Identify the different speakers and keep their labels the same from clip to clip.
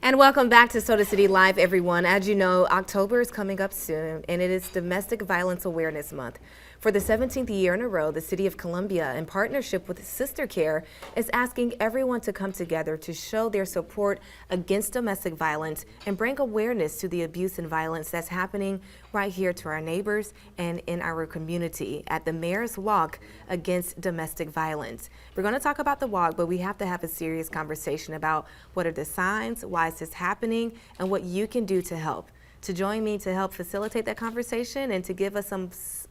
Speaker 1: And welcome back to Soda City Live, everyone. As you know, October is coming up soon, and it is Domestic Violence Awareness Month. For the 17th year in a row, the City of Columbia, in partnership with Sister Care, is asking everyone to come together to show their support against domestic violence and bring awareness to the abuse and violence that's happening right here to our neighbors and in our community at the Mayor's Walk Against Domestic Violence. We're going to talk about the walk, but we have to have a serious conversation about what are the signs, why is this happening, and what you can do to help. To join me to help facilitate that conversation and to give us some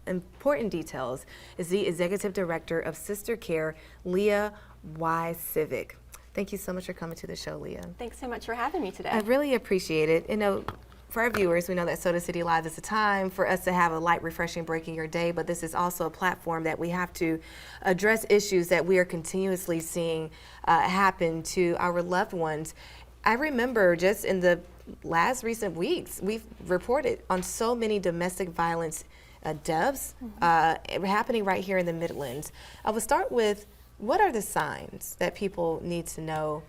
Speaker 1: important details is the Executive Director of Sister Care, Leah Y. Civic. Thank you so much for coming to the show, Leah.
Speaker 2: Thanks so much for having me today.
Speaker 1: I really appreciate it. You know, for our viewers, we know that Soda City Live is a time for us to have a light, refreshing break in your day, but this is also a platform that we have to address issues that we are continuously seeing happen to our loved ones. I remember just in the last recent weeks, we've reported on so many domestic violence deaths happening right here in the Midlands. I will start with, what are the signs that people need to know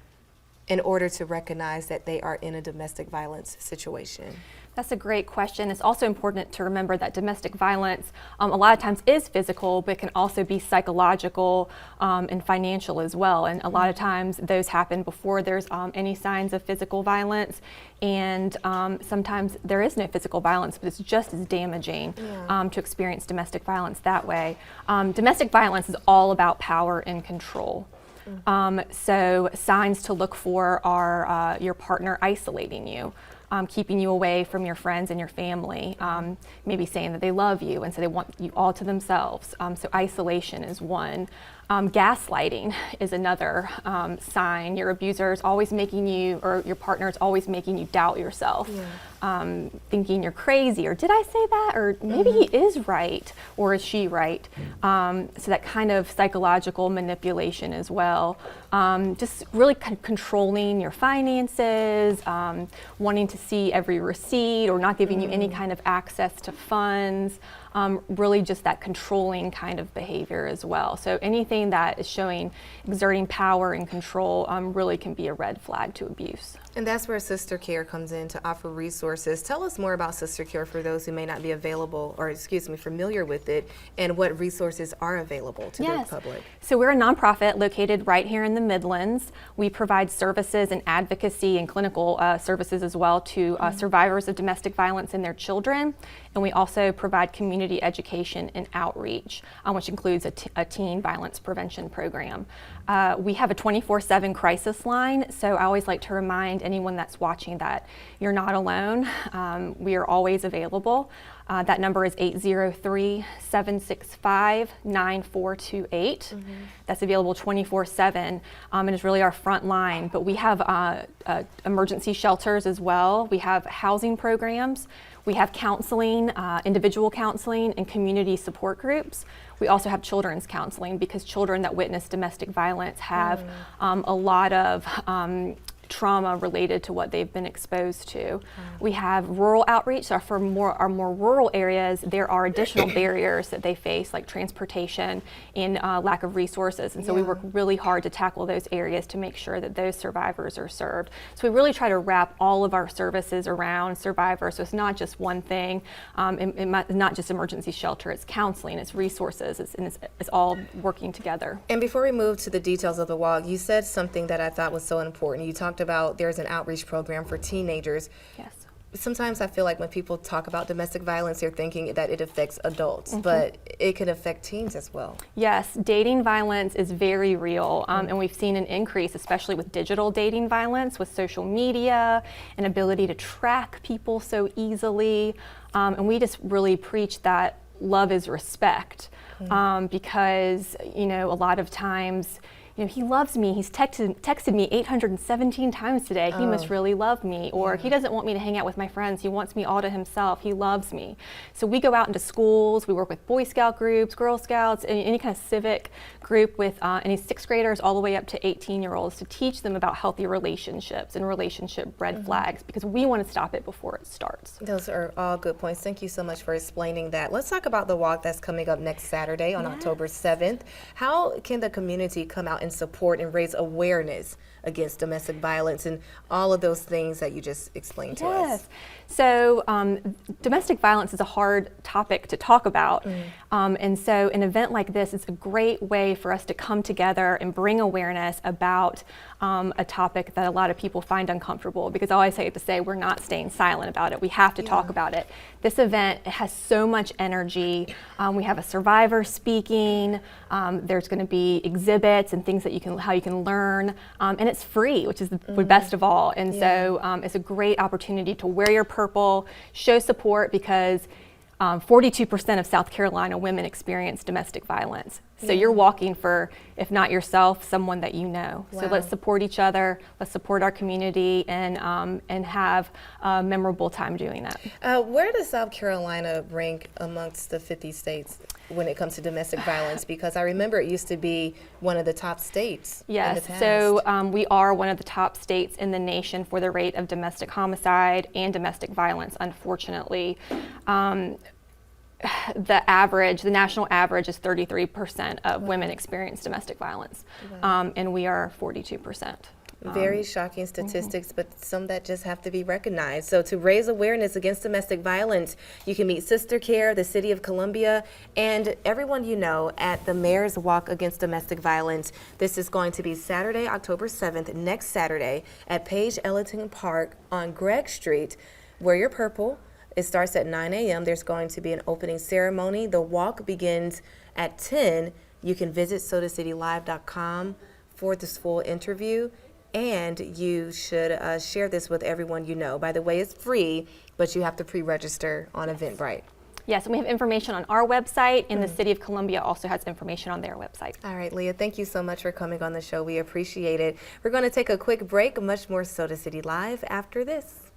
Speaker 1: in order to recognize that they are in a domestic violence situation?
Speaker 2: That's a great question. It's also important to remember that domestic violence a lot of times is physical, but can also be psychological and financial as well. And a lot of times those happen before there's any signs of physical violence. And sometimes there is no physical violence, but it's just as damaging to experience domestic violence that way. Domestic violence is all about power and control. So signs to look for are your partner isolating you, keeping you away from your friends and your family, maybe saying that they love you and so they want you all to themselves. So isolation is one. Gaslighting is another sign. Your abuser is always making you, or your partner is always making you doubt yourself, thinking you're crazy, or did I say that, or maybe he is right, or is she right? So that kind of psychological manipulation as well. Just really controlling your finances, wanting to see every receipt, or not giving you any kind of access to funds. Really just that controlling kind of behavior as well. So anything that is showing exerting power and control really can be a red flag to abuse.
Speaker 1: And that's where Sister Care comes in to offer resources. Tell us more about Sister Care for those who may not be available, or familiar with it, and what resources are available to the public.
Speaker 2: So we're a nonprofit located right here in the Midlands. We provide services and advocacy and clinical services as well to survivors of domestic violence and their children. And we also provide community education and outreach, which includes a teen violence prevention program. We have a 24/7 crisis line, so I always like to remind anyone that's watching that you're not alone. We are always available. That number is 803-765-9428. That's available 24/7 and is really our front line. But we have emergency shelters as well. We have housing programs. We have counseling, individual counseling, and community support groups. We also have children's counseling because children that witness domestic violence have a lot of trauma related to what they've been exposed to. We have rural outreach, so for our more rural areas, there are additional barriers that they face, like transportation and lack of resources. And so we work really hard to tackle those areas to make sure that those survivors are served. So we really try to wrap all of our services around survivors. So it's not just one thing, not just emergency shelter, it's counseling, it's resources, it's all working together.
Speaker 1: And before we move to the details of the walk, you said something that I thought was so important. You talked about there's an outreach program for teenagers.
Speaker 2: Yes.
Speaker 1: Sometimes I feel like when people talk about domestic violence, they're thinking that it affects adults, but it can affect teens as well.
Speaker 2: Yes, dating violence is very real, and we've seen an increase, especially with digital dating violence, with social media and ability to track people so easily. And we just really preach that love is respect, because, you know, a lot of times, you know, he loves me, he's texted me 817 times today, he must really love me. Or he doesn't want me to hang out with my friends, he wants me all to himself, he loves me. So we go out into schools, we work with Boy Scout groups, Girl Scouts, any kind of civic group with any 6th graders all the way up to 18-year-olds to teach them about healthy relationships and relationship red flags, because we want to stop it before it starts.
Speaker 1: Those are all good points. Thank you so much for explaining that. Let's talk about the walk that's coming up next Saturday on October 7th. How can the community come out and support and raise awareness against domestic violence and all of those things that you just explained to us.
Speaker 2: Yes. So domestic violence is a hard topic to talk about. And so an event like this is a great way for us to come together and bring awareness about a topic that a lot of people find uncomfortable, because I always hate to say we're not staying silent about it. We have to talk about it. This event has so much energy. We have a survivor speaking. There's going to be exhibits and things that how you can learn. And it's free, which is the best of all. And so it's a great opportunity to wear your purple, show support, because 42% of South Carolina women experience domestic violence. So you're walking for, if not yourself, someone that you know. So let's support each other, let's support our community, and have a memorable time doing that.
Speaker 1: Where does South Carolina rank amongst the 50 states when it comes to domestic violence? Because I remember it used to be one of the top states in the past.
Speaker 2: So we are one of the top states in the nation for the rate of domestic homicide and domestic violence, unfortunately. The national average is 33% of women experience domestic violence, and we are 42%.
Speaker 1: Very shocking statistics, but some that just have to be recognized. So to raise awareness against domestic violence, you can meet Sister Care, the City of Columbia, and everyone you know at the Mayor's Walk Against Domestic Violence. This is going to be Saturday, October 7th, next Saturday, at Page Ellington Park on Gregg Street. Wear your purple. It starts at 9 a.m. There's going to be an opening ceremony. The walk begins at 10. You can visit sodacitylive.com for this full interview, and you should share this with everyone you know. By the way, it's free, but you have to pre-register on Eventbrite.
Speaker 2: Yes, and we have information on our website, and the City of Columbia also has information on their website.
Speaker 1: All right, Leah, thank you so much for coming on the show. We appreciate it. We're going to take a quick break. Much more Soda City Live after this.